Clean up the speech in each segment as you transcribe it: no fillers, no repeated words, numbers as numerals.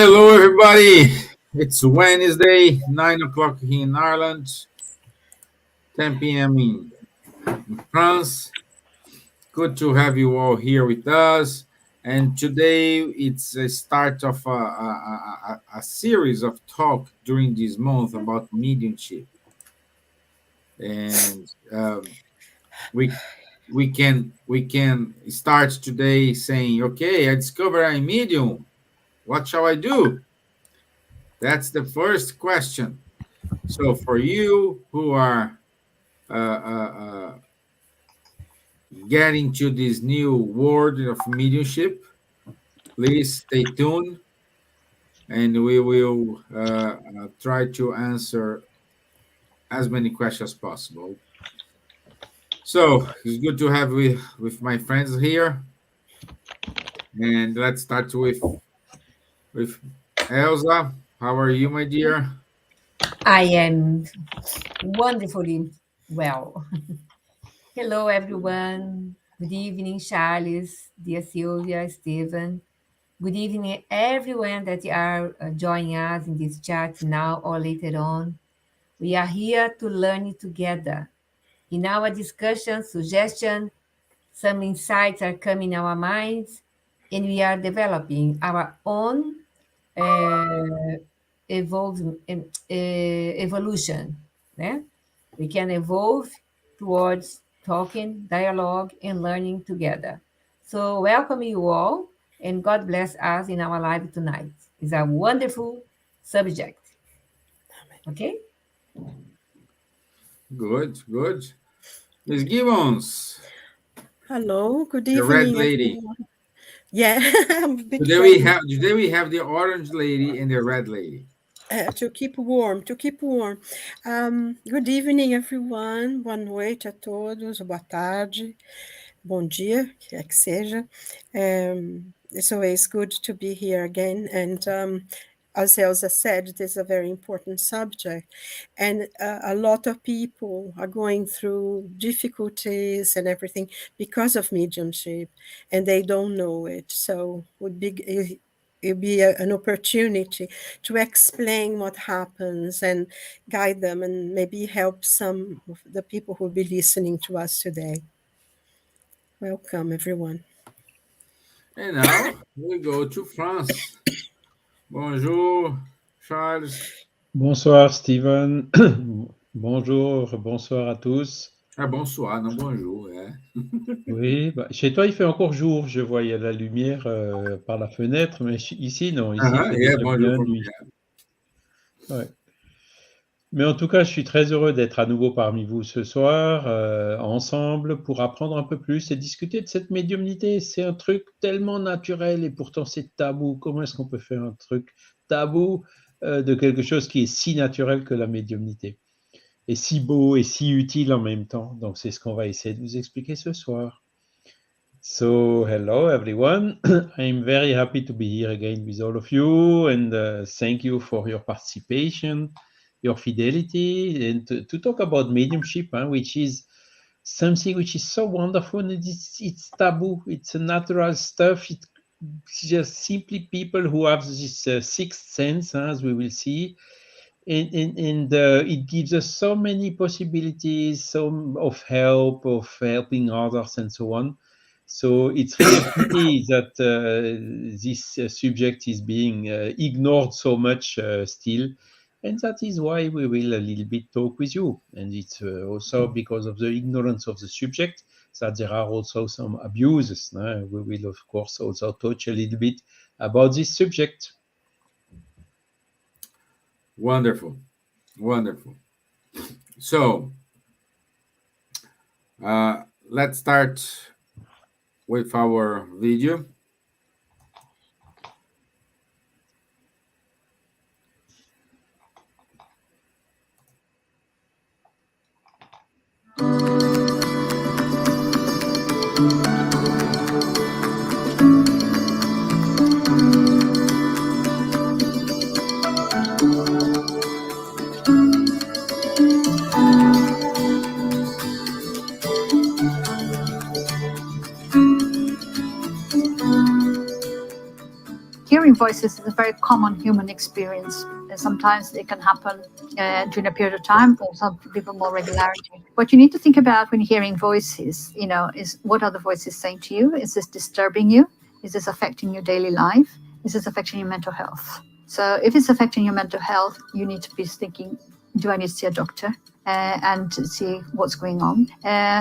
Hello, everybody. It's Wednesday, 9 o'clock here in Ireland, 10 p.m. in France. Good to have you all here with us. And today it's a start of a series of talk during this month about mediumship. And we we can start today saying, okay, I discovered I'm medium. What shall I do? That's the first question. So for you who are uh, uh, uh, getting to this new world of mediumship, please stay tuned, and we will try to answer as many questions as possible. So it's good to have with my friends here, and let's start with Elsa. How are you, my dear? I am wonderfully well. Hello, everyone. Good evening, Charles, dear Silvia, Stevan. Good evening, everyone that are joining us in this chat now or later on. We are here to learn together. In our discussion, suggestion, some insights are coming in our minds, and we are developing our own uh, evolution. Né? We can evolve towards talking, dialogue, and learning together. So, welcome you all, and God bless us in our life tonight. It's a wonderful subject. Okay? Good, good. Miss Gibbons, Hello, good the red evening, lady. everyone. Yeah, I'm a bit friendly. Today we have the orange lady and the red lady. To keep warm, to keep warm. Good evening, everyone. Boa noite a todos, boa tarde, bom dia, que é que seja. It's always good to be here again. And as Elsa said, this is a very important subject. And a lot of people are going through difficulties and everything because of mediumship, and they don't know it. So it'd be an opportunity to explain what happens and guide them and maybe help some of the people who will be listening to us today. Welcome, everyone. And now we go to France. Bonjour, Charles. Bonsoir Steven, bonjour, bonsoir à tous. Ah, bonsoir, non bonjour. Yeah. Oui, chez toi il fait encore jour, je vois, il y a la lumière par la fenêtre, mais ici non, ici il fait Yeah, déjà bonjour bien from nuit. Ouais. Mais en tout cas, je suis très heureux d'être à nouveau parmi vous ce soir, ensemble, pour apprendre un peu plus et discuter de cette médiumnité. C'est un truc tellement naturel et pourtant c'est tabou. Comment est-ce qu'on peut faire un truc tabou de quelque chose qui est si naturel que la médiumnité? Et si beau et si utile en même temps. Donc, c'est ce qu'on va essayer de vous expliquer ce soir. So, hello everyone. I'm very happy to be here again with all of you, and thank you for your participation, your fidelity, and to talk about mediumship, which is something which is so wonderful, and it's taboo. It's a natural stuff. It's just simply people who have this sixth sense, as we will see. And it gives us so many possibilities of help, of helping others, and so on. So it's really a pity that this subject is being ignored so much still. And that is why we will a little bit talk with you. And it's also because of the ignorance of the subject that there are also some abuses. We will, of course, also touch a little bit about this subject. Wonderful, wonderful. So let's start with our video. voices is a very common human experience. And sometimes it can happen during a period of time, or some people more regularity. What you need to think about when you're hearing voices, is what are the voices saying to you? Is this disturbing you? Is this affecting your daily life? Is this affecting your mental health? So if it's affecting your mental health, you need to be thinking, do I need to see a doctor? And see what's going on.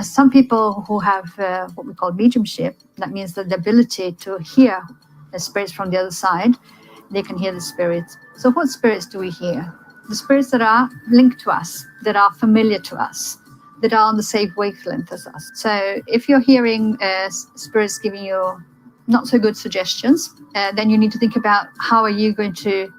Some people who have what we call mediumship, that means the ability to hear the spirits from the other side, they can hear the spirits. So what spirits do we hear? The spirits that are linked to us, that are familiar to us, that are on the same wavelength as us. So if you're hearing spirits giving you not so good suggestions, then you need to think about how are you going to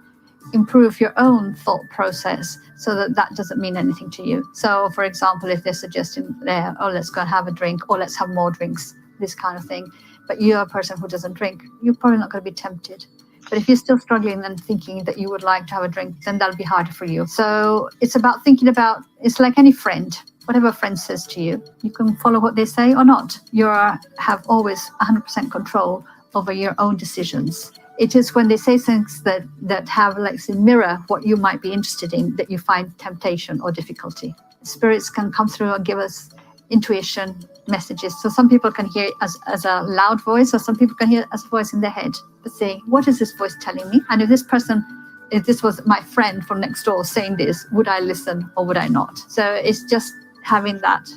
improve your own thought process so that doesn't mean anything to you. So, for example, if they're suggesting, let's go and have a drink, or let's have more drinks, this kind of thing, but you're a person who doesn't drink, you're probably not going to be tempted. But if you're still struggling and thinking that you would like to have a drink, then that'll be harder for you. So it's about thinking about, it's like any friend. Whatever a friend says to you, you can follow what they say or not. You have always 100% control over your own decisions. It is when they say things that have, like, say, mirror what you might be interested in, that you find temptation or difficulty. Spirits can come through and give us intuition messages. So some people can hear it as a loud voice, or some people can hear it as a voice in their head, but saying, what is this voice telling me? And if this was my friend from next door saying this, would I listen or would I not? So it's just having that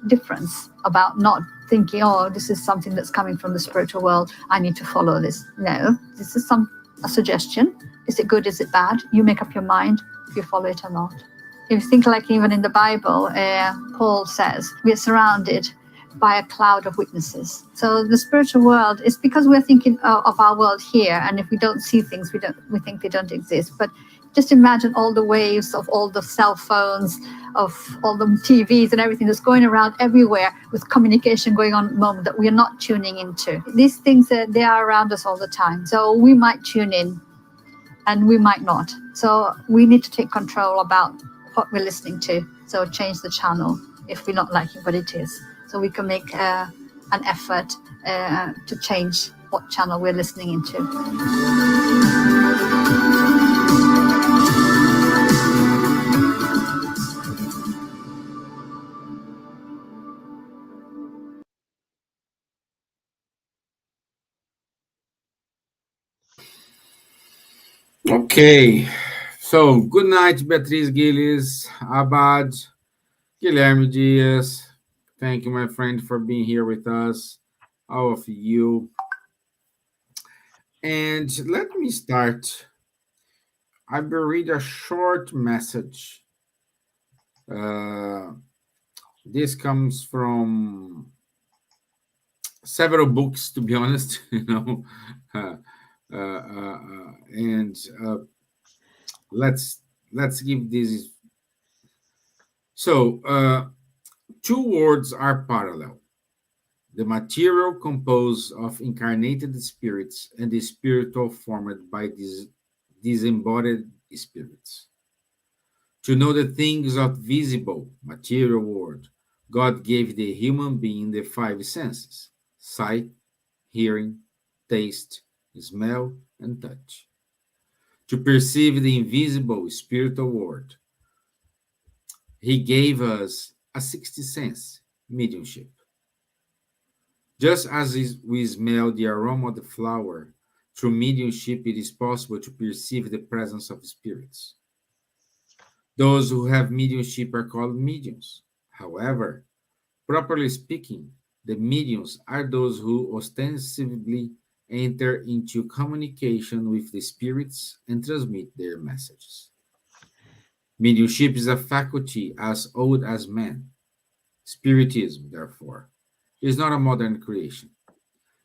difference about not thinking, oh, this is something that's coming from the spiritual world, I need to follow this. No, this is a suggestion. Is it good? Is it bad? You make up your mind if you follow it or not. If you think, like, even in the Bible, Paul says, we are surrounded by a cloud of witnesses. So the spiritual world is, because we're thinking of our world here, and if we don't see things, we think they don't exist. But just imagine all the waves of all the cell phones, of all the TVs and everything that's going around everywhere, with communication going on at the moment that we are not tuning into. These things, they are around us all the time. So we might tune in and we might not. So we need to take control about what we're listening to. So change the channel if we're not liking what it is. So we can make an effort to change what channel we're listening into. Okay. So, good night, Beatriz Gilles, Abad, Guilherme Dias. Thank you, my friend, for being here with us, all of you. And let me start. I will read a short message. This comes from several books, to be honest, and let's give this. So, two words are parallel: the material composed of incarnated spirits and the spiritual formed by these disembodied spirits. To know the things of visible material world, God gave the human being the five senses: sight, hearing, taste, smell, and touch. To perceive the invisible spiritual world, He gave us a sixth sense, mediumship. Just as we smell the aroma of the flower, through mediumship it is possible to perceive the presence of spirits. Those who have mediumship are called mediums. However, properly speaking, the mediums are those who ostensibly enter into communication with the spirits and transmit their messages. Mediumship is a faculty as old as man. Spiritism, therefore, is not a modern creation.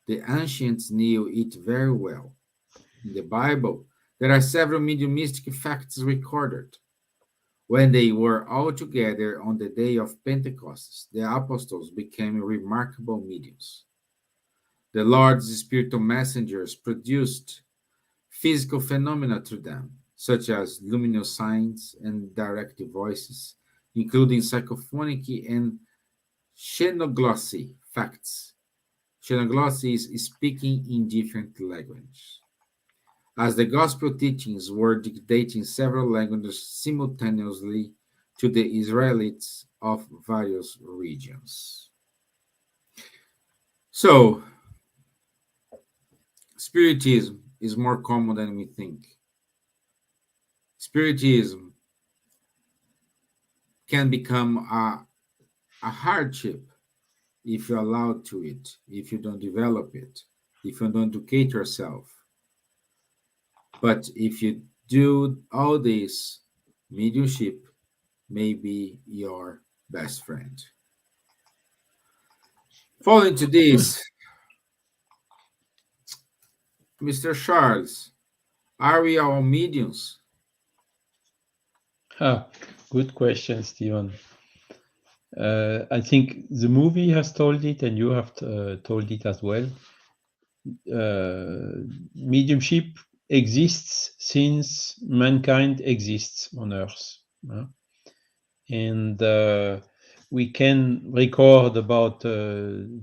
The ancients knew it very well. In the Bible, there are several mediumistic facts recorded. When they were all together on the day of Pentecost, the apostles became remarkable mediums. The Lord's spiritual messengers produced physical phenomena through them, such as luminous signs and direct voices, including psychophonic and xenoglossy facts. Xenoglossy is speaking in different languages. as the gospel teachings were dictating several languages simultaneously to the Israelites of various regions. So, Spiritism is more common than we think. Spiritism can become a hardship if you're allowed to it, if you don't develop it, if you don't educate yourself. But if you do all this, mediumship may be your best friend. Following to this, Mr. Charles, are we all mediums? Good question, Stevan. I think the movie has told it, and you have told it as well. Mediumship exists since mankind exists on Earth. And we can record about,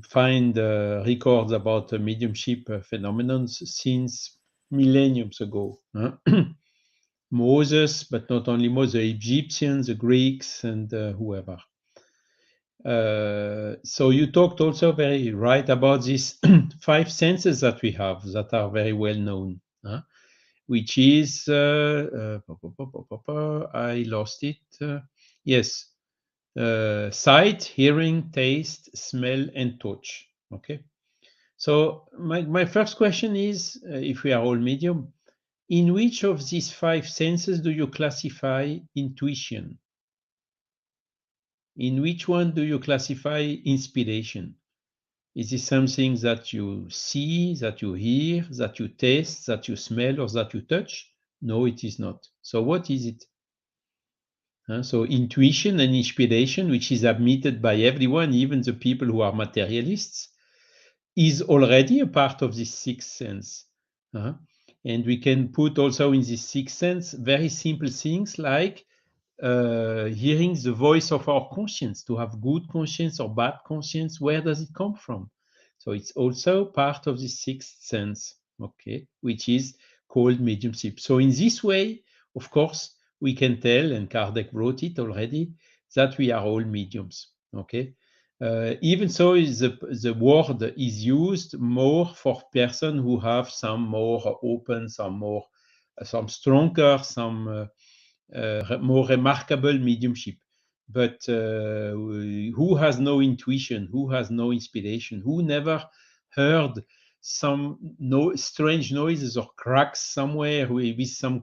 find records about mediumship phenomenon since millenniums ago. Moses, but not only Moses, the Egyptians, the Greeks, and whoever. So you talked also very right about these 5 senses that we have that are very well known, which is, I lost it. Yes, sight, hearing, taste, smell, and touch. Okay. So my first question is, if we are all medium, in which of these 5 senses do you classify intuition? In which one do you classify inspiration? Is it something that you see, that you hear, that you taste, that you smell, or that you touch? No, it is not. So what is it? So intuition and inspiration, which is admitted by everyone, even the people who are materialists, is already a part of this 6th sense. And we can put also in this 6th sense very simple things like hearing the voice of our conscience. To have good conscience or bad conscience, where does it come from? So it's also part of the 6th sense, okay, which is called mediumship. So in this way, of course, we can tell, and Kardec wrote it already, that we are all mediums, okay? Even so, the word is used more for person who have some more open, some stronger, some more remarkable mediumship. But who has no intuition? Who has no inspiration? Who never heard some strange noises or cracks somewhere with some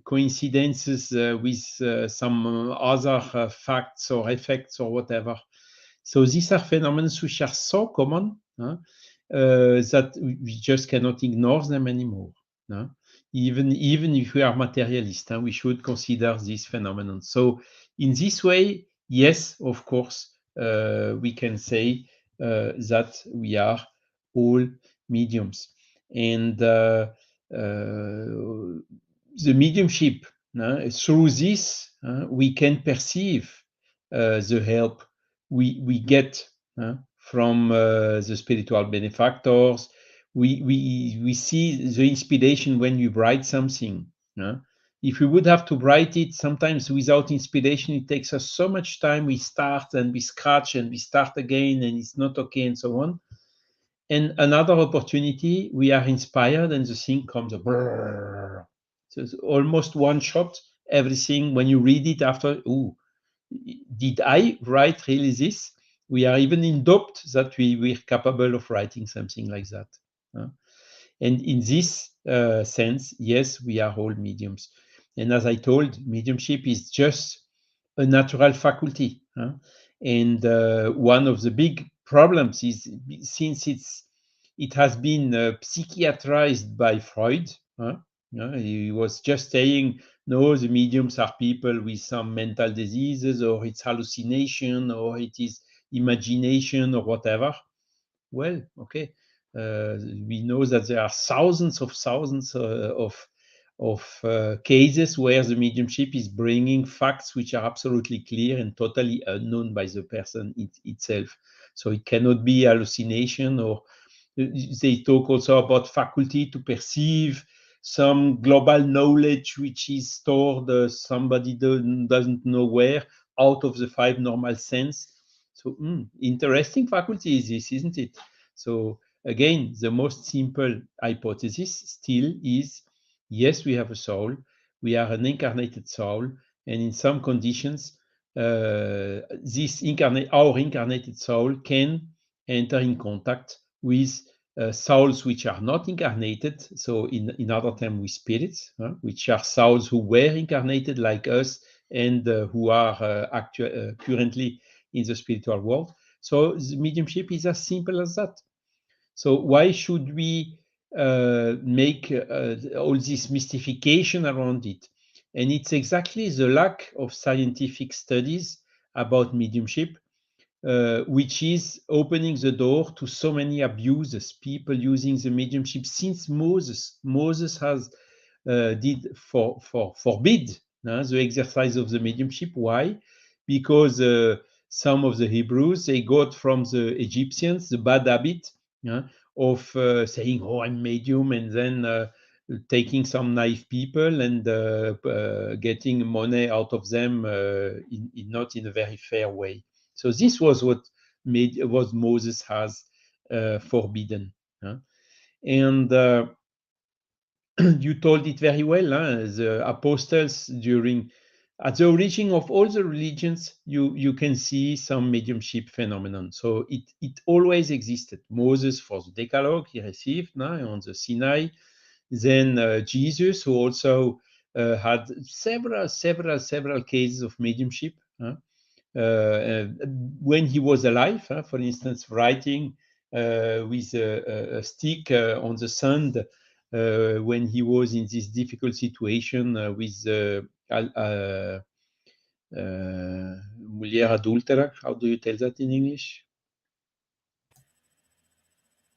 coincidences with some other facts or effects or whatever? So these are phenomena which are so common that we just cannot ignore them anymore. Even if we are materialist, we should consider this phenomenon. So in this way, yes, of course, we can say that we are all mediums. And the mediumship, through this, we can perceive the help we get from the spiritual benefactors. We see the inspiration when you write something. If we would have to write it, sometimes without inspiration, it takes us so much time. We start and we scratch and we start again, and it's not okay, and so on. And another opportunity, we are inspired, and the thing comes. So it's almost one shot. Everything, when you read it after, ooh, did I write really this? We are even in doubt that we're capable of writing something like that. And in this sense, yes, we are all mediums. And as I told, mediumship is just a natural faculty. And one of the big problems is, since it has been psychiatrized by Freud. He was just saying, no, the mediums are people with some mental diseases, or it's hallucination, or it is imagination, or whatever. Well, okay. We know that there are thousands of cases where the mediumship is bringing facts which are absolutely clear and totally unknown by the person itself. So it cannot be hallucination or They talk also about faculty to perceive some global knowledge which is stored somebody doesn't know where, out of the five normal sense. So interesting faculty is this, isn't it? So again, the most simple hypothesis still is, yes, we have a soul, we are an incarnated soul, and in some conditions, our incarnated soul can enter in contact with souls which are not incarnated, so in other terms with spirits, which are souls who were incarnated like us and who are currently in the spiritual world. So the mediumship is as simple as that. So why should we make all this mystification around it? And it's exactly the lack of scientific studies about mediumship which is opening the door to so many abuses, people using the mediumship since Moses. Moses has forbid the exercise of the mediumship. Why? Because some of the Hebrews, they got from the Egyptians the bad habit of saying, oh, I'm medium, and then taking some naive people and getting money out of them not in a very fair way. So this was what Moses has forbidden. And you told it very well. The apostles at the origin of all the religions, you can see some mediumship phenomenon. So it always existed. Moses for the Decalogue he received on the Sinai. Then Jesus, who also had several cases of mediumship. When he was alive, for instance, writing with a stick on the sand when he was in this difficult situation with mulher adúltera. How do you tell that in English?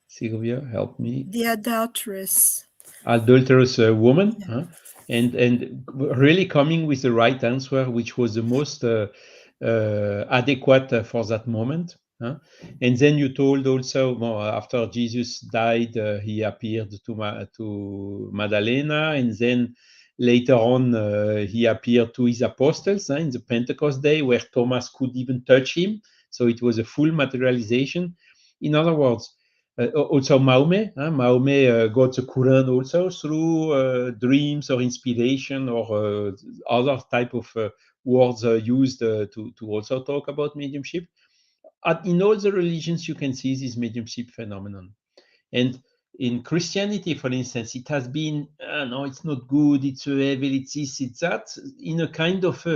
Silvia, help me. The adulteress. Adulterous woman, and really coming with the right answer, which was the most adequate for that moment. And then you told also, after Jesus died, he appeared to Madalena, and then later on he appeared to his apostles in the Pentecost day, where Thomas could even touch him. So it was a full materialization. In other words, also Mahomet got the Quran also through dreams or inspiration or other type of words used to also talk about mediumship. In all the religions, you can see this mediumship phenomenon. And in Christianity, for instance, it has been, no, it's not good, it's evil, it's this, it's that, in a kind of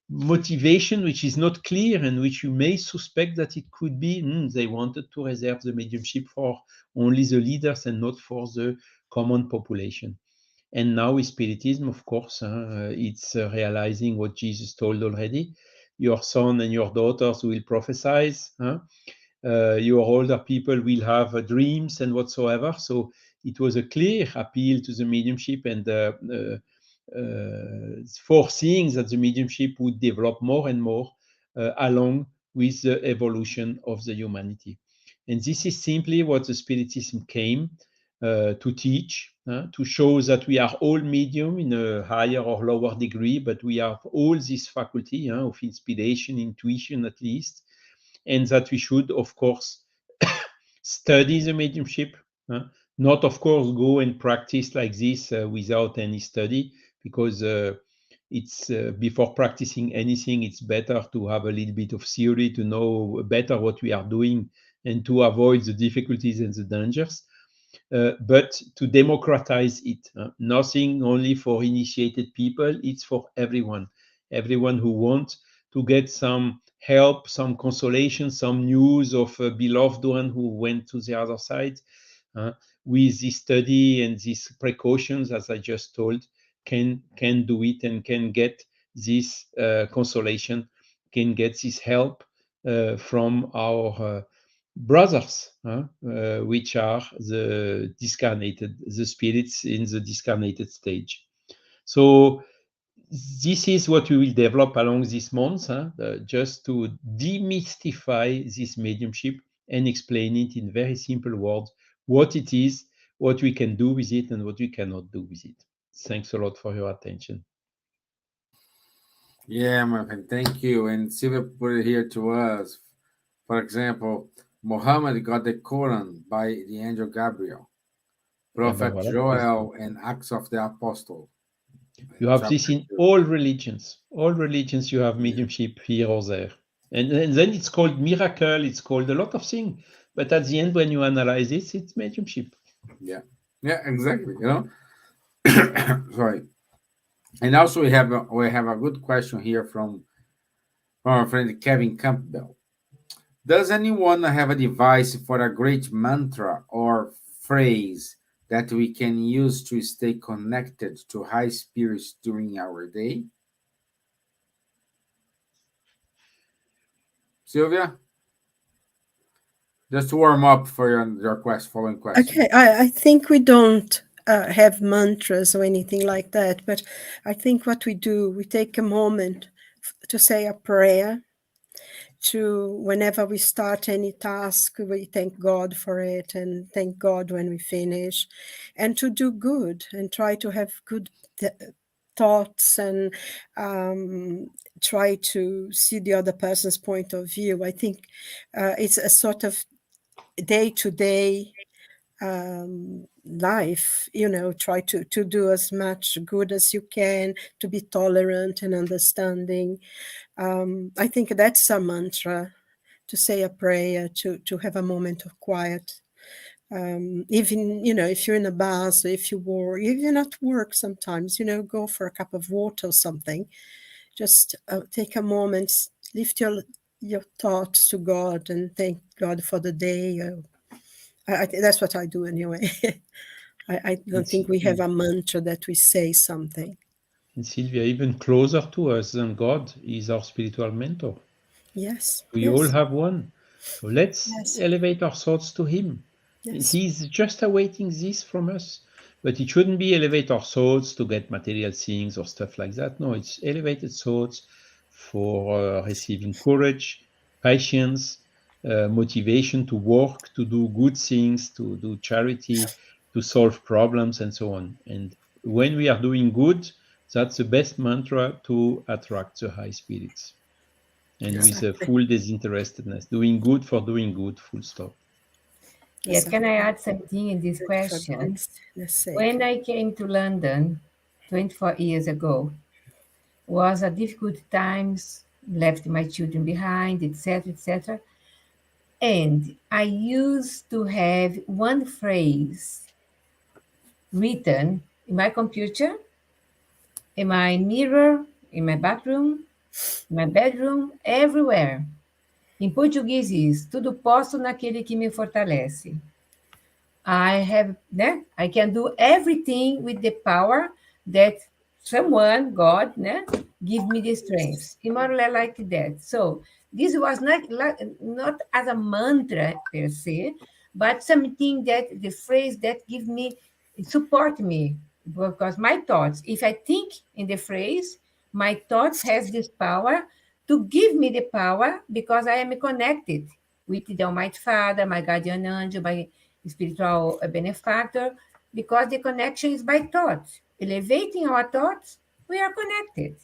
motivation which is not clear and which you may suspect that it could be they wanted to reserve the mediumship for only the leaders and not for the common population. And now with Spiritism, of course, it's realizing what Jesus told already. Your son and your daughters will prophesy. Your older people will have dreams and whatsoever. So it was a clear appeal to the mediumship and foreseeing that the mediumship would develop more and more along with the evolution of the humanity. And this is simply what the Spiritism came to teach, to show that we are all medium in a higher or lower degree, but we have all this faculty of inspiration, intuition at least, and that we should, of course, study the mediumship, not, of course, go and practice like this without any study, because it's before practicing anything, it's better to have a little bit of theory to know better what we are doing and to avoid the difficulties and the dangers. But to democratize it, nothing only for initiated people, it's for everyone who wants to get some help, some consolation, some news of a beloved one who went to the other side. With this study and these precautions, as I just told, can do it and can get this consolation, can get this help from our brothers, which are the spirits in the discarnated stage. So this is what we will develop along this month, just to demystify this mediumship and explain it in very simple words what it is, what we can do with it, and what we cannot do with it. Thanks a lot for your attention. Yeah, my friend, thank you. And Silvia put it here to us. For example, Muhammad got the Quran by the angel Gabriel, Prophet Voilà. Joel, and Acts of the Apostle. You have this Chapter in 2. all religions. All religions you have mediumship here or there. And then it's called miracle, it's called a lot of things. But at the end, when you analyze it, it's mediumship. Yeah, exactly. Sorry. And also we have a good question here from our friend Kevin Campbell. Does anyone have a device for a great mantra or phrase that we can use to stay connected to high spirits during our day? Silvia? Just to warm up for your following question. Okay, I think we don't have mantras or anything like that, but I think what we do, we take a moment to say a prayer. To whenever we start any task, we thank God for it and thank God when we finish, and to do good and try to have good thoughts and try to see the other person's point of view. I think it's a sort of day-to-day life, try to do as much good as you can, to be tolerant and understanding. I think that's a mantra, to say a prayer, to have a moment of quiet. Even, if you're in a bus, if you're at work sometimes, go for a cup of water or something. Just take a moment, lift your thoughts to God and thank God for the day. That's what I do anyway. I don't think we have a mantra that we say something. And Sylvia, even closer to us than God is our spiritual mentor. Yes. We all have one. So let's Yes. elevate our thoughts to him. And Yes. he's just awaiting this from us. But it shouldn't be elevate our thoughts to get material things or stuff like that. No, it's elevated thoughts for receiving courage, patience, motivation to work, to do good things, to do charity, to solve problems, and so on. And when we are doing good, that's the best mantra to attract the high spirits. And with a full disinterestedness, doing good for doing good, full stop. Yeah, can I add something in this Good for question? God's sake. When I came to London 24 years ago, was a difficult times, left my children behind, etc., etc. And I used to have one phrase written in my computer, in my mirror, in my bathroom, in my bedroom, everywhere. Em português isso, tudo posso naquele que me fortalece. I can do everything with the power that someone, God, give me the strength. More or less like that. So this was not as a mantra per se, but something that the phrase that give me, support me, because my thoughts, if I think in the phrase, my thoughts has this power to give me the power because I am connected with the Almighty Father, my guardian angel, my spiritual benefactor, because the connection is by thoughts. Elevating our thoughts, we are connected.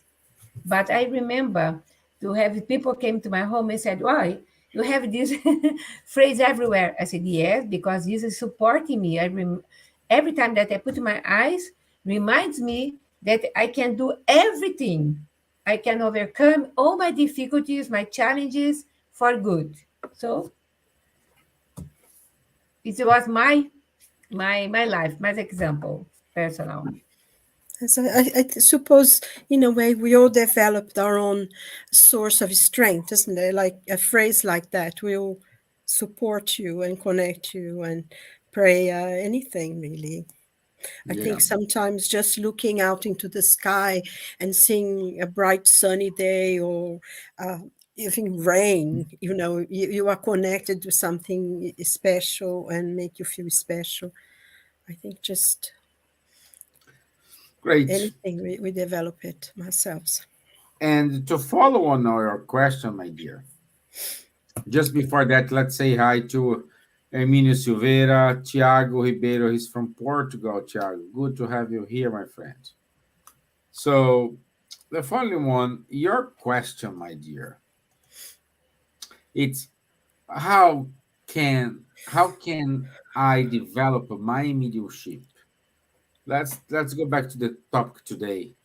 But I remember to have people came to my home and said, why? You have this phrase everywhere. I said, yes, because this is supporting me. Every time that I put my eyes, reminds me that I can do everything. I can overcome all my difficulties, my challenges for good. So it was my life, my example, personal. So I suppose, in a way, we all developed our own source of strength, isn't it? Like a phrase like that will support you and connect you and pray anything, really. I think sometimes just looking out into the sky and seeing a bright sunny day or even rain, you are connected to something special and make you feel special. I think just Great. anything, we develop it ourselves. And to follow on your question, my dear, just before that, let's say hi to Hermínio Silveira, Tiago Ribeiro, he's from Portugal, Tiago. Good to have you here, my friend. So, the following one, your question, my dear, it's how can I develop my mediumship? Let's go back to the topic today.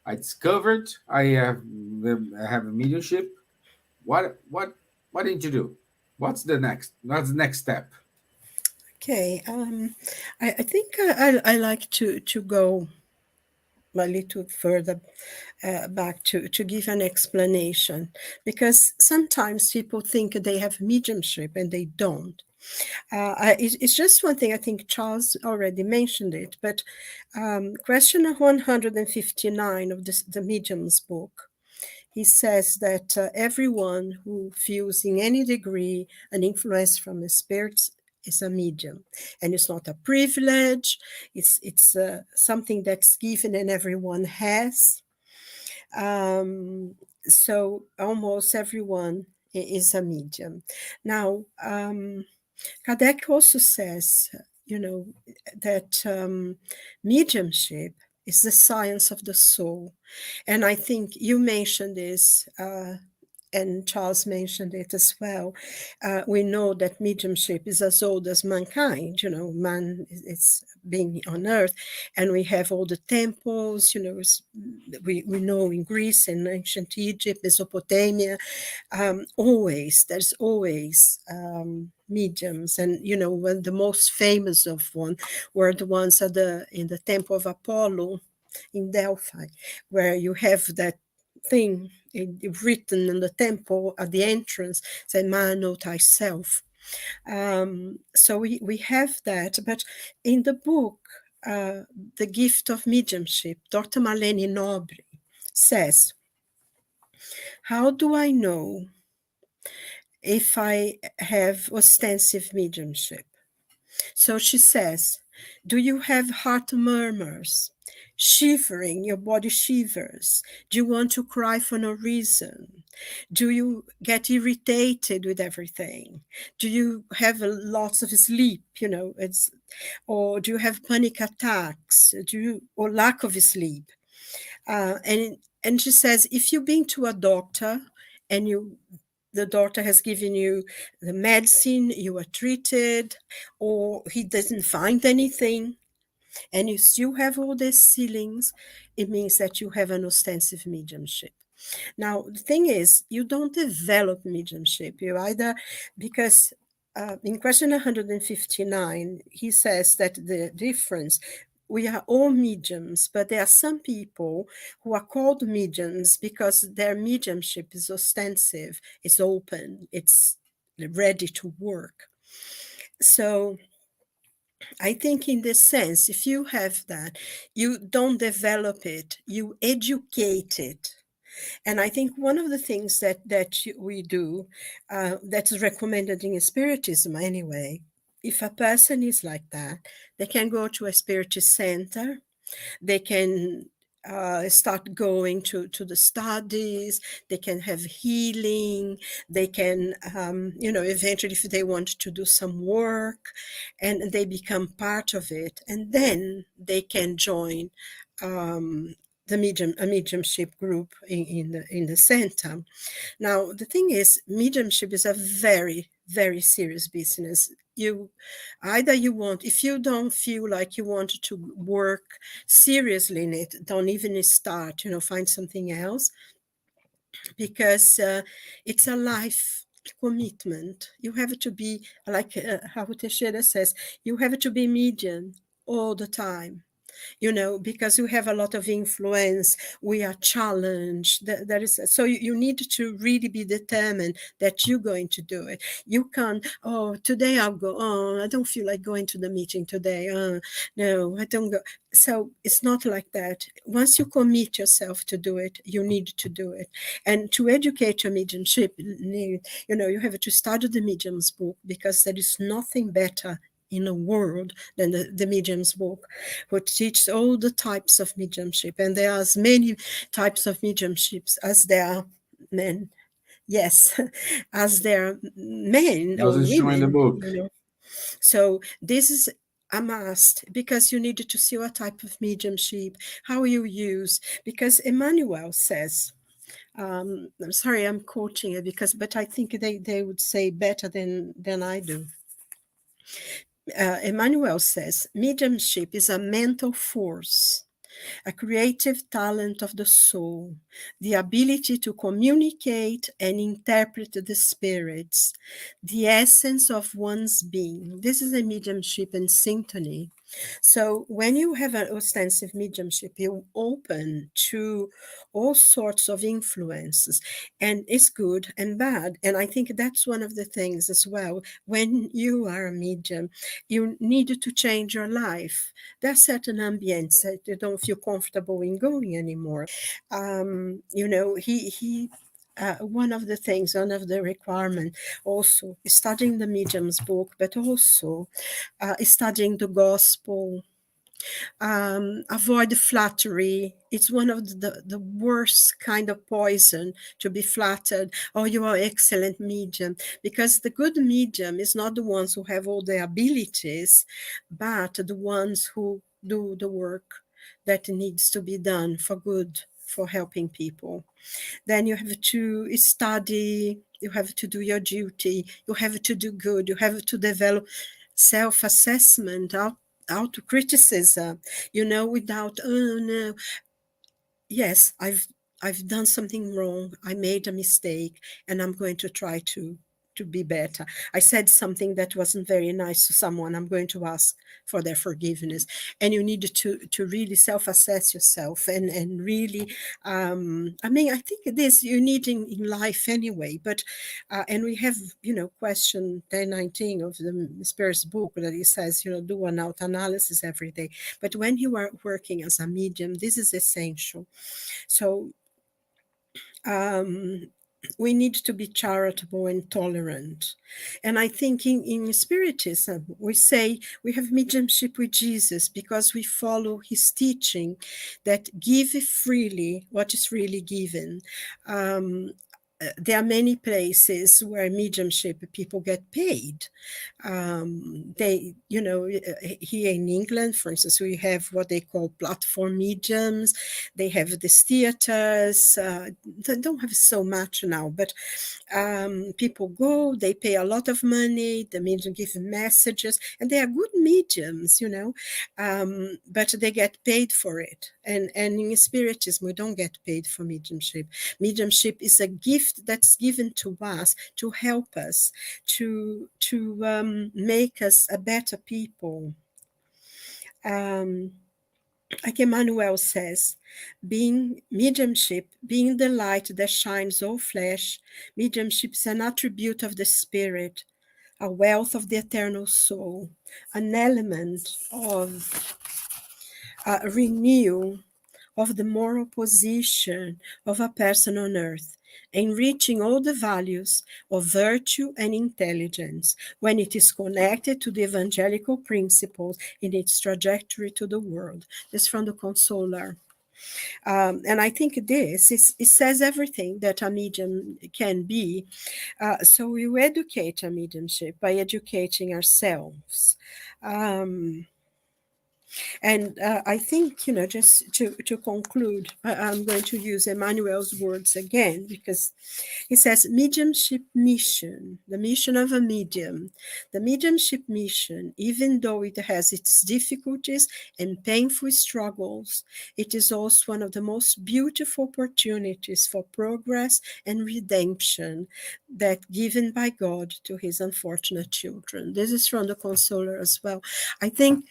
I discovered I have a mediumship. What did you do? What's the next step? Okay. I think I like to go a little further back to give an explanation, because sometimes people think they have mediumship and they don't. It's just one thing. I think Charles already mentioned it, but question 159 of the Medium's book, he says that everyone who feels in any degree an influence from the spirits is a medium, and it's not a privilege. It's something that's given and everyone has. So almost everyone is a medium. Now, Kardec also says, that mediumship is the science of the soul. And I think you mentioned this, and Charles mentioned it as well. We know that mediumship is as old as mankind. Man is being on earth, and we have all the temples. We know in Greece and ancient Egypt, Mesopotamia, there's always mediums. And when the most famous of one were the ones in the temple of Apollo in Delphi, where you have that thing written in the temple at the entrance, say, "Man, know thyself." So we have that. But in the book, The Gift of Mediumship, Dr. Marlene Nobre says, "How do I know if I have ostensive mediumship?" So she says, "Do you have heart murmurs? Shivering, your body shivers? Do you want to cry for no reason? Do you get irritated with everything? Do you have lots of sleep? Or do you have panic attacks? Or lack of sleep?" And she says, if you've been to a doctor and the doctor has given you the medicine, you are treated, or he doesn't find anything, and you still have all these ceilings, it means that you have an ostensive mediumship. Now, the thing is, you don't develop mediumship. You either, because in question 159, he says that the difference, we are all mediums, but there are some people who are called mediums because their mediumship is ostensive, it's open, it's ready to work. So I think in this sense, if you have that, you don't develop it, you educate it. And I think one of the things that we do, that's recommended in Spiritism anyway, if a person is like that, they can go to a Spiritist center, they can start going to the studies, they can have healing, they can, eventually if they want to do some work, and they become part of it, and then they can join a mediumship group in the center. Now, the thing is, mediumship is a very, very serious business. If you don't feel like you want to work seriously in it, don't even start, find something else, because it's a life commitment. You have to be, like how Teixeira says, you have to be medium all the time. Because you have a lot of influence, we are challenged. So you need to really be determined that you're going to do it. You can't, today I'll go, I don't feel like going to the meeting today. No, I don't go. So it's not like that. Once you commit yourself to do it, you need to do it. And to educate your mediumship, you have to study the Medium's book, because there is nothing better in the world than the Medium's book, which teaches all the types of mediumship. And there are as many types of mediumships as there are men. Yes, as there are men I was or just showing the women. book. So this is a must, because you need to see what type of mediumship, how you use, because Emmanuel says, I'm sorry, I'm quoting it but I think they would say better than I do. Emmanuel says, mediumship is a mental force, a creative talent of the soul, the ability to communicate and interpret the spirits, the essence of one's being. This is a mediumship in synchrony. So when you have an ostensive mediumship, you open to all sorts of influences, and it's good and bad. And I think that's one of the things as well. When you are a medium, you need to change your life. There are certain ambients that you don't feel comfortable in going anymore. One of the requirements also is studying the medium's book, but also studying the gospel. Avoid flattery. It's one of the worst kind of poison, to be flattered. Oh, you are excellent medium. Because the good medium is not the ones who have all the abilities, but the ones who do the work that needs to be done for good, for helping people. Then you have to study, you have to do your duty, you have to do good, you have to develop self-assessment, auto-criticism, without, oh no, yes, I've done something wrong, I made a mistake, and I'm going to try to be better. I said something that wasn't very nice to someone, I'm going to ask for their forgiveness. And you need to really self-assess yourself and really, I think this you need in life anyway, but and we have, question 1019 of the Spirit's book that he says, do an auto-analysis every day. But when you are working as a medium, this is essential. So we need to be charitable and tolerant. And I think in Spiritism, we say we have mediumship with Jesus because we follow his teaching that give freely what is really given. There are many places where mediumship people get paid. They, here in England, for instance, we have what they call platform mediums. They have these theaters. They don't have so much now, but people go, they pay a lot of money, the medium give messages, and they are good mediums, but they get paid for it. And in Spiritism, we don't get paid for mediumship. Mediumship is a gift that's given to us to help us, to make us a better people. Like Emmanuel says, being mediumship, being the light that shines all flesh, mediumship is an attribute of the spirit, a wealth of the eternal soul, an element of renewal of the moral position of a person on earth, enriching all the values of virtue and intelligence when it is connected to the evangelical principles in its trajectory to the world. This is from the Consoler. And I think it says everything that a medium can be. So we educate a mediumship by educating ourselves. And I think, just to conclude, I'm going to use Emmanuel's words again, because he says, mediumship mission, the mission of a medium, the mediumship mission, even though it has its difficulties and painful struggles, it is also one of the most beautiful opportunities for progress and redemption that given by God to his unfortunate children. This is from the Consoler as well. I think,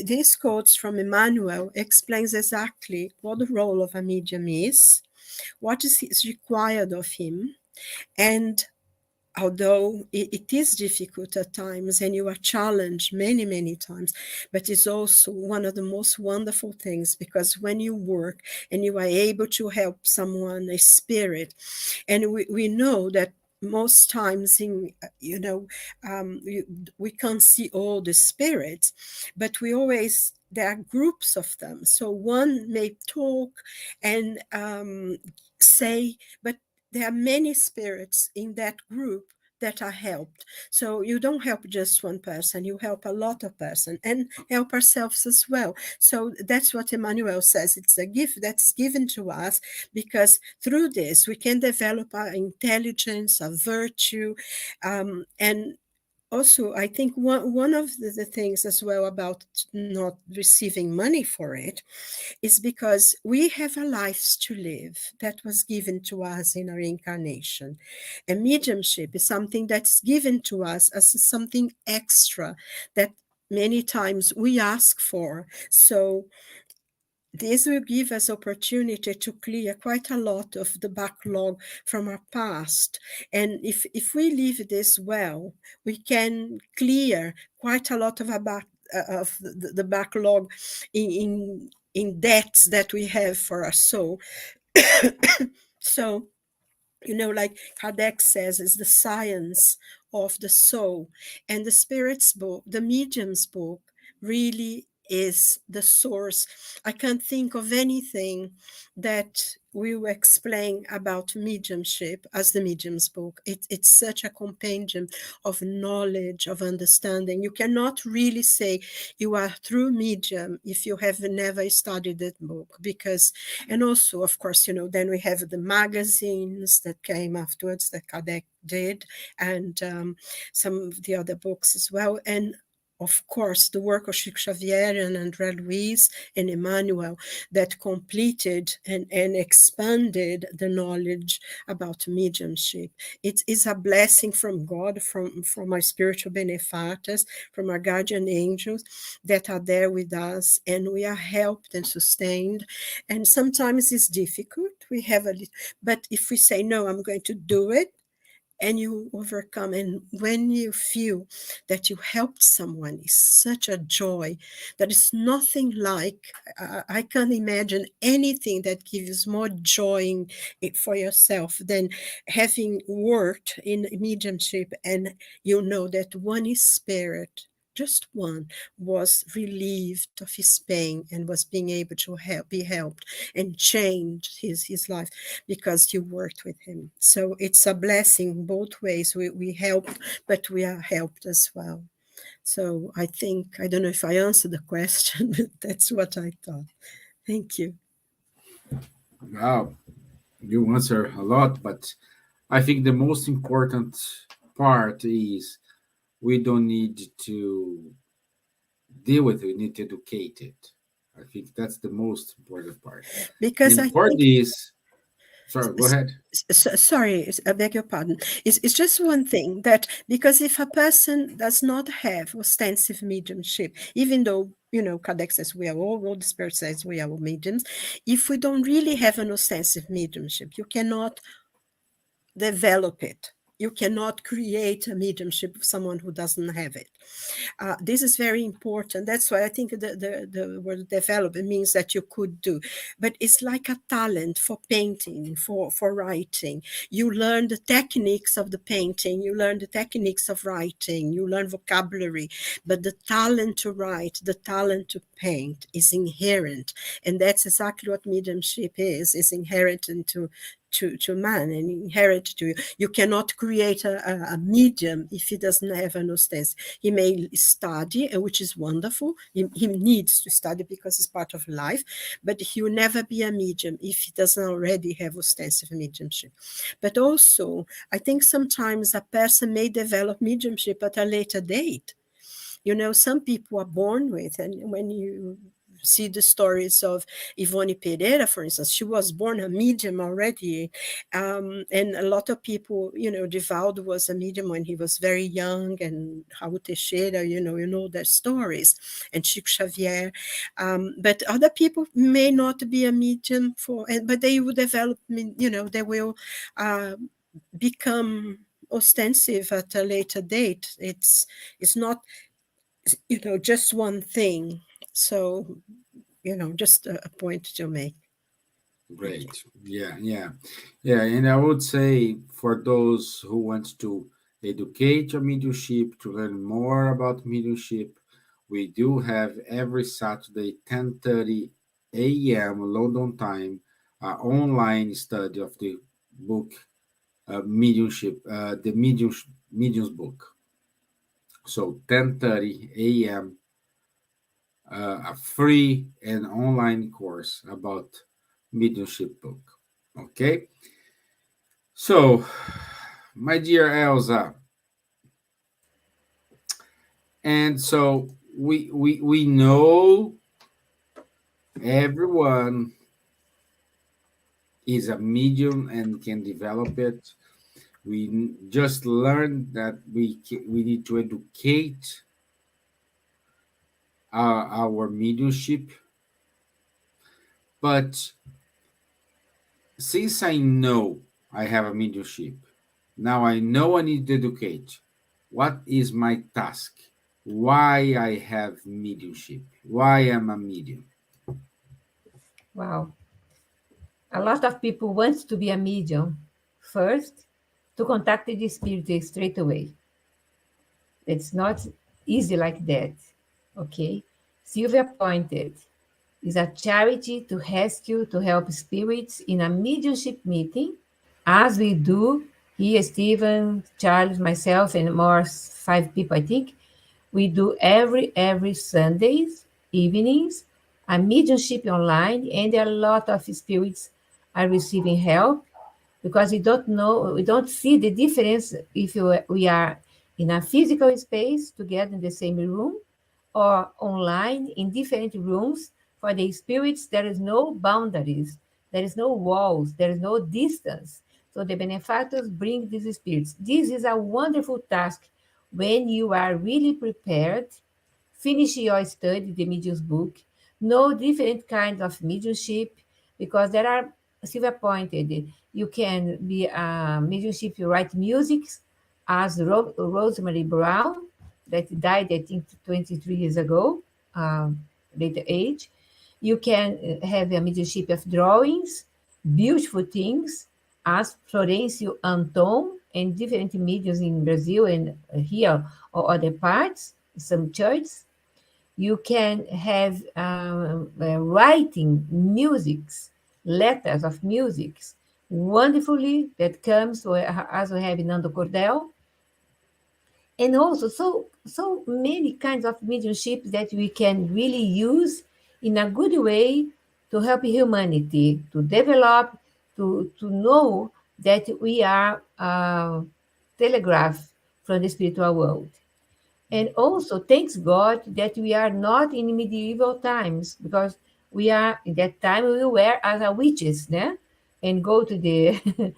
these quotes from Emmanuel explains exactly what the role of a medium is, what is required of him, and although it is difficult at times and you are challenged many, many times, but it's also one of the most wonderful things, because when you work and you are able to help someone, a spirit, and we know that most times we can't see all the spirits, but there are groups of them. So one may talk and say, but there are many spirits in that group that are helped. So you don't help just one person, you help a lot of person and help ourselves as well. So that's what Emmanuel says. It's a gift that's given to us because through this we can develop our intelligence, our virtue, and also, I think one of the things as well about not receiving money for it is because we have a life to live that was given to us in our incarnation. And mediumship is something that's given to us as something extra that many times we ask for. So this will give us opportunity to clear quite a lot of the backlog from our past. And if we live this well, we can clear quite a lot of of the backlog in debts that we have for our soul. So, like Kardec says, is the science of the soul. And the spirit's book, the medium's book, really is the source. I can't think of anything that will explain about mediumship as the medium's book. It's such a compendium of knowledge, of understanding. You cannot really say you are through medium if you have never studied that book, because, and also, of course, then we have the magazines that came afterwards that Kardec did, and some of the other books as well. And of course, the work of Chico Xavier and André Luiz and Emmanuel that completed and expanded the knowledge about mediumship. It is a blessing from God, from our spiritual benefactors, from our guardian angels that are there with us, and we are helped and sustained. And sometimes it's difficult. We have but if we say, no, I'm going to do it, and you overcome, and when you feel that you helped someone, it's such a joy. There is nothing like, I can't imagine anything that gives more joy for yourself than having worked in mediumship, and that one spirit, just one, was relieved of his pain and was being able to be helped and change his life because you worked with him. So it's a blessing both ways. We help, but we are helped as well. So I think, I don't know if I answered the question, but that's what I thought. Thank you. Wow, you answer a lot, but I think the most important part is we don't need to deal with it, we need to educate it. I think that's the most important part. Because I And for think, this, sorry, go ahead. sorry, I beg your pardon. It's just one thing that, because if a person does not have ostensive mediumship, even though, Kardec says we are all the Spirit says we are all mediums, if we don't really have an ostensive mediumship, you cannot develop it. You cannot create a mediumship of someone who doesn't have it. This is very important. That's why I think the word develop, it means that you could do. But it's like a talent for painting, for writing. You learn the techniques of the painting, you learn the techniques of writing, you learn vocabulary. But the talent to write, the talent to paint is inherent. And that's exactly what mediumship is inherent into to man and inherent to you. You cannot create a medium if he doesn't have an ostensive. He may study, which is wonderful. He needs to study because it's part of life, but he will never be a medium if he doesn't already have ostensive mediumship. But also, I think sometimes a person may develop mediumship at a later date. Some people are born with, and when you see the stories of Ivone Pereira, for instance, she was born a medium already. And a lot of people, Divaldo was a medium when he was very young, and Raul Teixeira, you know their stories, and Chico Xavier. But other people may not be a medium but they will develop, they will become ostensive at a later date. It's not just one thing. So, just a point to make. Great. Yeah, yeah. Yeah. And I would say for those who want to educate your mediumship, to learn more about mediumship, we do have every Saturday, 10:30 a.m. London time, online study of the book mediumship, the mediums book. So 10:30 a.m. A free and online course about mediumship book. Okay. So, my dear Elsa, and so we know everyone is a medium and can develop it. We just learned that we need to educate our mediumship. But since I know I have a mediumship, now I know I need to educate. What is my task? Why I have mediumship? Why I'm a medium? Wow. A lot of people want to be a medium. First, to contact the spirit straight away. It's not easy like that. Okay? Silvia pointed, is a charity to rescue, to help spirits in a mediumship meeting, as we do here, Stevan, Charles, myself, and more 5 people, I think. We do every Sundays evenings a mediumship online, and a lot of spirits are receiving help because we don't see the difference if we are in a physical space together in the same room or online in different rooms. For the spirits, there is no boundaries, there is no walls, there is no distance. So the benefactors bring these spirits. This is a wonderful task when you are really prepared. Finish your study, the medium's book, know different kinds of mediumship, because there are, Silvia pointed, you can be a mediumship, you write music, as Rosemary Brown, that died, I think, 23 years ago, later age. You can have a mediumship of drawings, beautiful things, as Florencio Anton and different mediums in Brazil and here or other parts, some churches. You can have writing musics, letters of musics, wonderfully, that comes as we have in Nando Cordel. And also so many kinds of mediumship that we can really use in a good way to help humanity to develop, to know that we are telegraph from the spiritual world. And also, thanks God that we are not in medieval times, because we are in that time we were as a witches, né? And go to the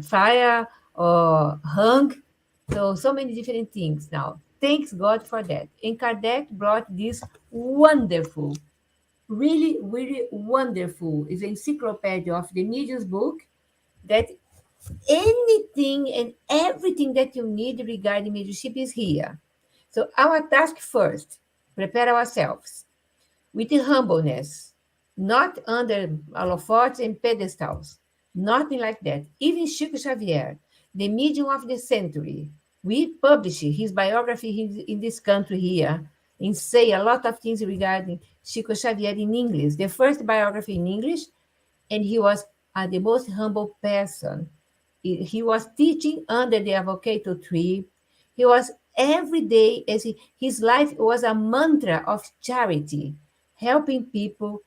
fire or hung. So many different things now. Thanks God for that. And Kardec brought this wonderful, really, really wonderful, is encyclopedia of the medium's book, that anything and everything that you need regarding mediumship is here. So our task first, prepare ourselves with humbleness, not under holofotes and pedestals, nothing like that. Even Chico Xavier, the medium of the century, we publish his biography in this country here, and say a lot of things regarding Chico Xavier in English, the first biography in English, and he was the most humble person. He was teaching under the avocado tree. He was every day, his life was a mantra of charity, helping people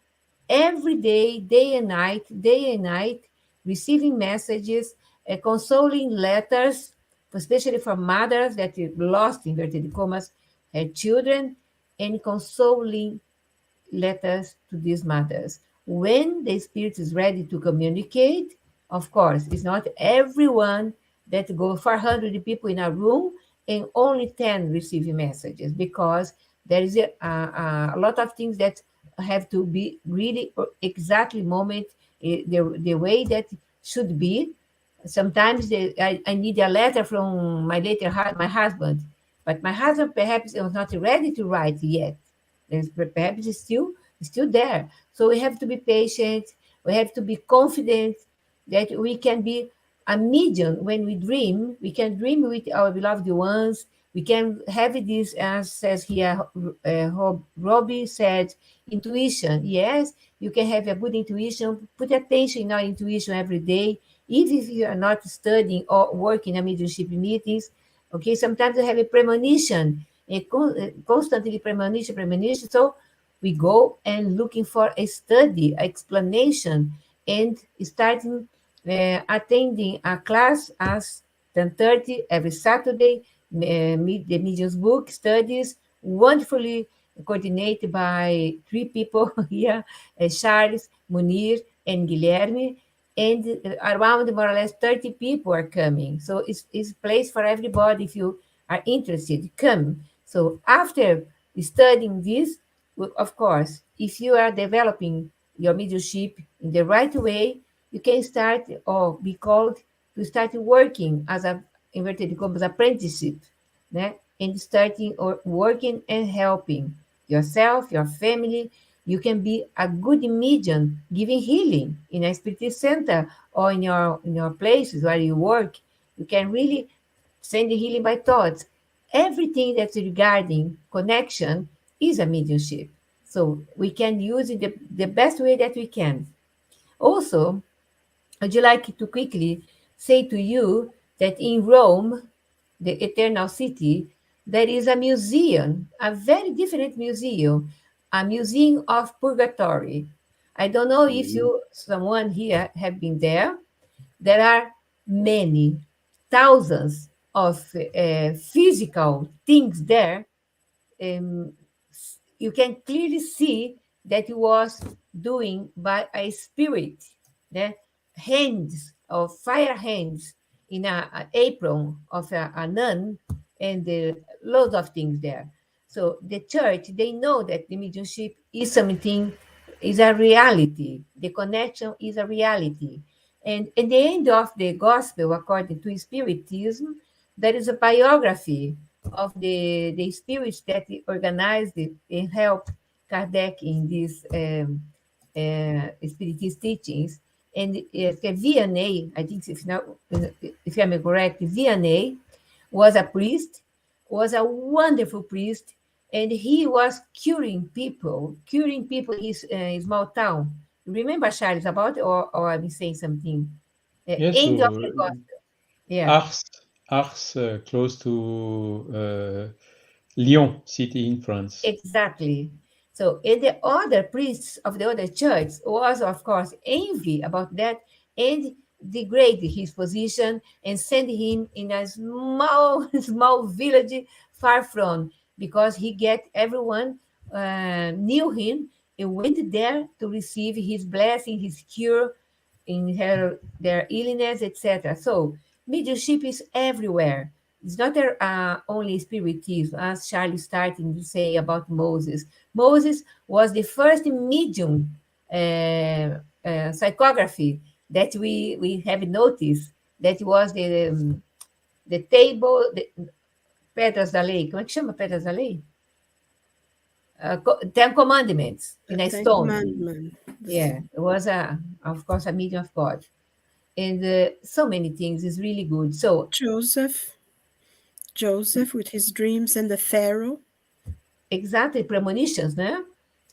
every day and night, receiving messages, consoling letters, especially from mothers that lost, inverted commas, her children, and consoling letters to these mothers. When the spirit is ready to communicate, of course, it's not everyone that go 400 people in a room and only 10 receive messages, because there is a lot of things that have to be really exactly moment, the way that should be. Sometimes I need a letter from my husband, but my husband perhaps was not ready to write yet. Perhaps it's still there. So we have to be patient. We have to be confident that we can be a medium when we dream. We can dream with our beloved ones. We can have this, as says here, Robbie said, intuition. Yes, you can have a good intuition. Put attention in our intuition every day Even if you are not studying or working in mediumship meetings, okay, sometimes you have a premonition, constantly premonition. So we go and looking for a study, explanation, and starting attending a class as 10:30 every Saturday. Meet the medium's book studies, wonderfully coordinated by three people here, Charles, Munir, and Guilherme. And around more or less 30 people are coming. So it's a place for everybody. If you are interested, come. So after studying this, of course, if you are developing your mediumship in the right way, you can start or be called to start working as a inverted commas apprenticeship, né? And starting or working and helping yourself, your family. You can be a good medium giving healing in a spirit center or in your places where you work. You can really send the healing by thoughts. Everything that's regarding connection is a mediumship. So we can use it the best way that we can. Also, would you like to quickly say to you that in Rome, the Eternal City, there is a museum, a very different museum, a museum of purgatory. I don't know if Mhm. someone here have been there. There are many thousands of physical things there. um, you can clearly see that it was doing by a spirit, né? Hands of fire hands in an apron of a nun, and loads of things there. So the church, they know that the mediumship is something, is a reality. The connection is a reality. And at the end of the gospel, according to Spiritism, there is a biography of the spirits that organized it and helped Kardec in these spiritist teachings. And Vianney, I think if I'm correct, Vianney was a priest, was a wonderful priest, and he was curing people in his small town. Remember, Charles, about it, or I'm saying something? Yes, End of so the gospel. Yeah. Ars, Ars, close to Lyon city in France. Exactly. So, and the other priests of the other church was, of course, envy about that and degrade his position and send him in a small, small village far from, because he get everyone knew him and went there to receive his blessing, his cure in their illness, etc. So mediumship is everywhere. It's not only spiritism, as Charlie started to say about Moses. Moses was the first medium psychography that we have noticed. That was the table, the Pedras da Lei. Como é que chama Pedras da Lei? Ten Commandments The in a Ten stone. Commandments. Yeah, it was of course, a medium of God, and so many things is really good. So Joseph with his dreams and the Pharaoh exactly, premonitions, né?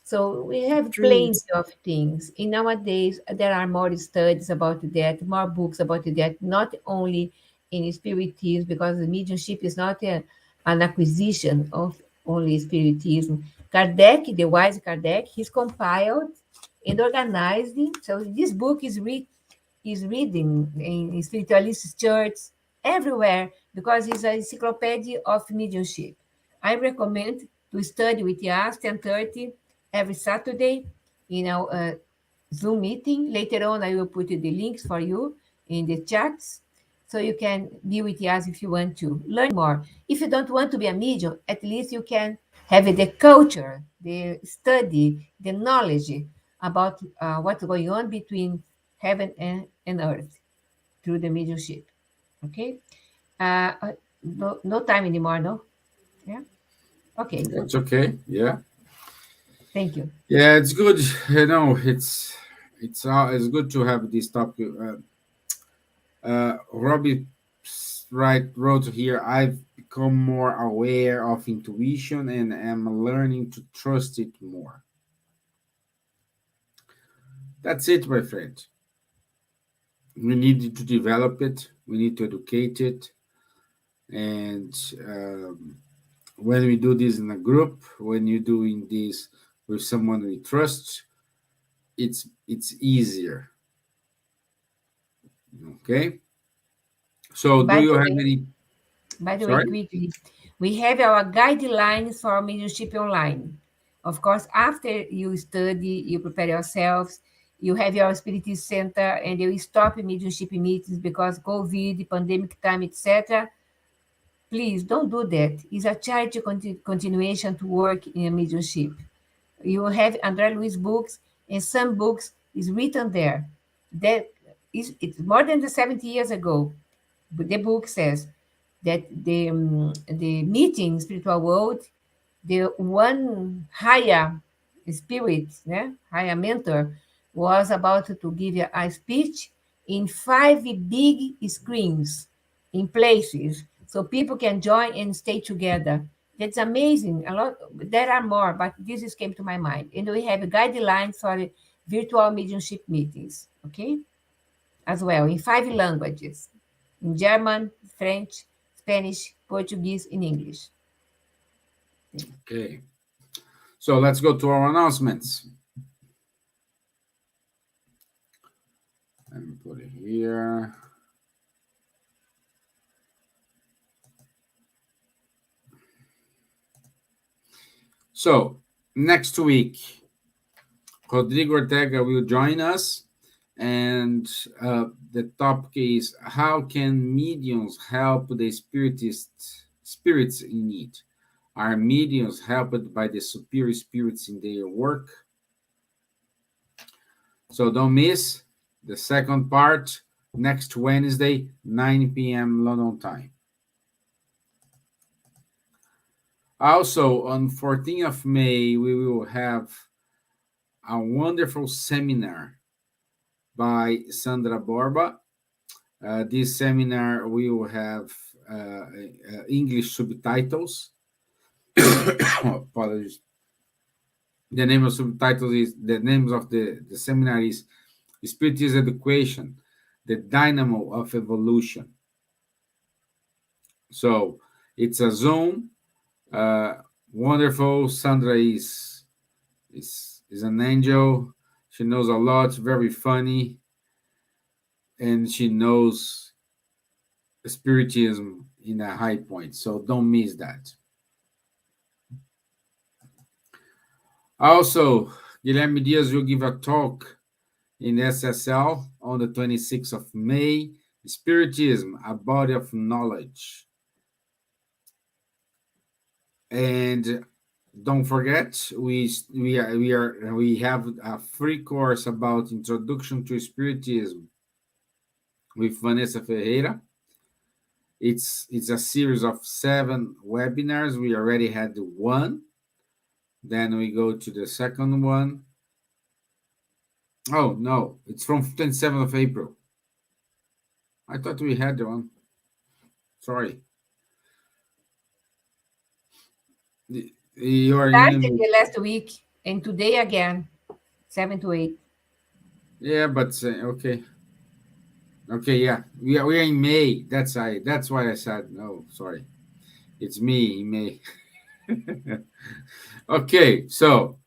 So we have plenty dreams. of things. And nowadays, there are more studies about that, more books about that, not only in spiritism, because the mediumship is not an acquisition of only spiritism. Kardec, the wise Kardec, he's compiled and organized it. So this book is reading in spiritualist church everywhere, because it's an encyclopedia of mediumship. I recommend to study with us 10:30 every Saturday in our Zoom meeting. Later on, I will put the links for you in the chats, so you can be with us if you want to learn more. If you don't want to be a medium, at least you can have the culture, the study, the knowledge about what's going on between heaven and earth through the mediumship. Okay? No time anymore, no? Yeah? Okay. That's okay. Yeah. Thank you. Yeah, it's good. It's good to have this topic. Robbie wrote here. I've become more aware of intuition and am learning to trust it more. That's it, my friend. We need to develop it. We need to educate it. And when we do this in a group, when you're doing this with someone we trust, it's easier. Okay. So, do By you the have way, any? Sorry. quickly, we have our guidelines for mediumship online. Of course, after you study, you prepare yourselves, you have your spiritist center, and you stop mediumship meetings because COVID, pandemic time, etc. Please don't do that. It's a charity continuation to work in a mediumship. You have André Luiz books, and some books is written there. That is it's more than the 70 years ago. But the book says that the meeting spiritual world, the one higher spirit, higher mentor, was about to give a speech in 5 big screens in places so people can join and stay together. That's amazing. A lot there are more, but this just came to my mind. And we have guidelines for virtual mediumship meetings, okay? As well, in 5 languages: in German, French, Spanish, Portuguese, and English. Okay. So let's go to our announcements. Let me put it here. So next week, Rodrigo Ortega will join us, and the topic is how can mediums help the spirits in need? Are mediums helped by the superior spirits in their work? So don't miss the second part next Wednesday, 9 p.m. London time. Also, on 14th of May, we will have a wonderful seminar by Sandra Borba. This seminar will have English subtitles. Apologies. The name of subtitles is the names of the seminar is Spiritism Education, the Dynamo of Evolution. So it's a Zoom. Wonderful. Sandra is an angel. She knows a lot. Very funny, and she knows spiritism in a high point. So don't miss that. Also, Guilherme Dias will give a talk in SSL on the 26th of May. Spiritism, a body of knowledge. And don't forget, we have a free course about Introduction to Spiritism with Vanessa Ferreira. It's a series of 7 webinars. We already had one. Then we go to the second one. Oh, no, it's from 27th of April. I thought we had one. Sorry. You are Started in. the last week, and today again, 7 to 8. Yeah, but okay. Okay, yeah. We are in May. That's why I said no, sorry. It's me in May. Okay, so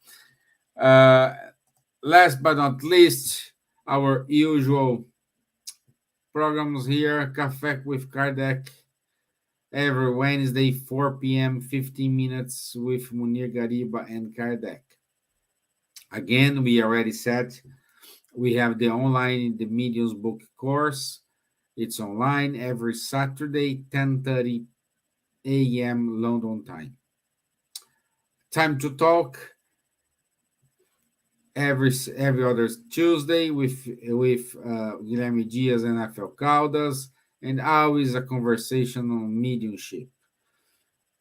last but not least, our usual programs here, Café with Kardec, every Wednesday, 4 p.m., 15 minutes with Munir Gariba and Kardec. Again, we already said we have the online, the Mediums book course. It's online every Saturday, 10:30 a.m. London time. Time to talk every other Tuesday with Guilherme Dias and Rafael Caldas, and always a conversation on mediumship.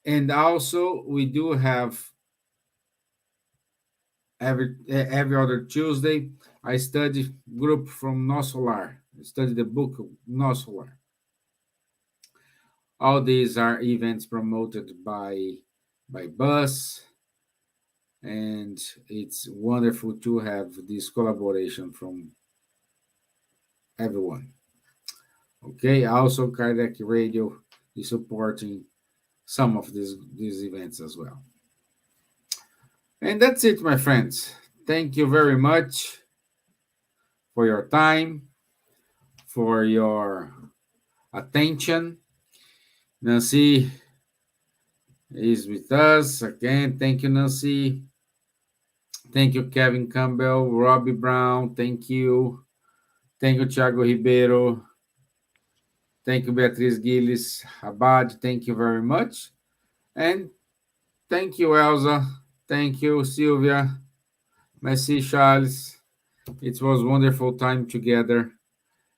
And also, we do have every other Tuesday, I study group from Nosso Lar. I study the book Nosso Lar. All these are events promoted by Bus, and it's wonderful to have this collaboration from everyone. Okay, also Cardiac Radio is supporting some of these events as well. And that's it, my friends. Thank you very much for your time, for your attention. Nancy is with us again. Thank you, Nancy. Thank you, Kevin Campbell, Robbie Brown. Thank you. Thank you, Thiago Ribeiro. Thank you, Beatriz Gilles Abad. Thank you very much. And thank you, Elsa. Thank you, Silvia. Merci, Charles. It was wonderful time together.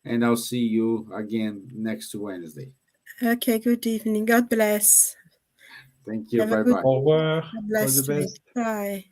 And I'll see you again next Wednesday. Okay, good evening. God bless. Thank you. Have a Bye good bye. Au revoir. All the blessed week. best. Bye.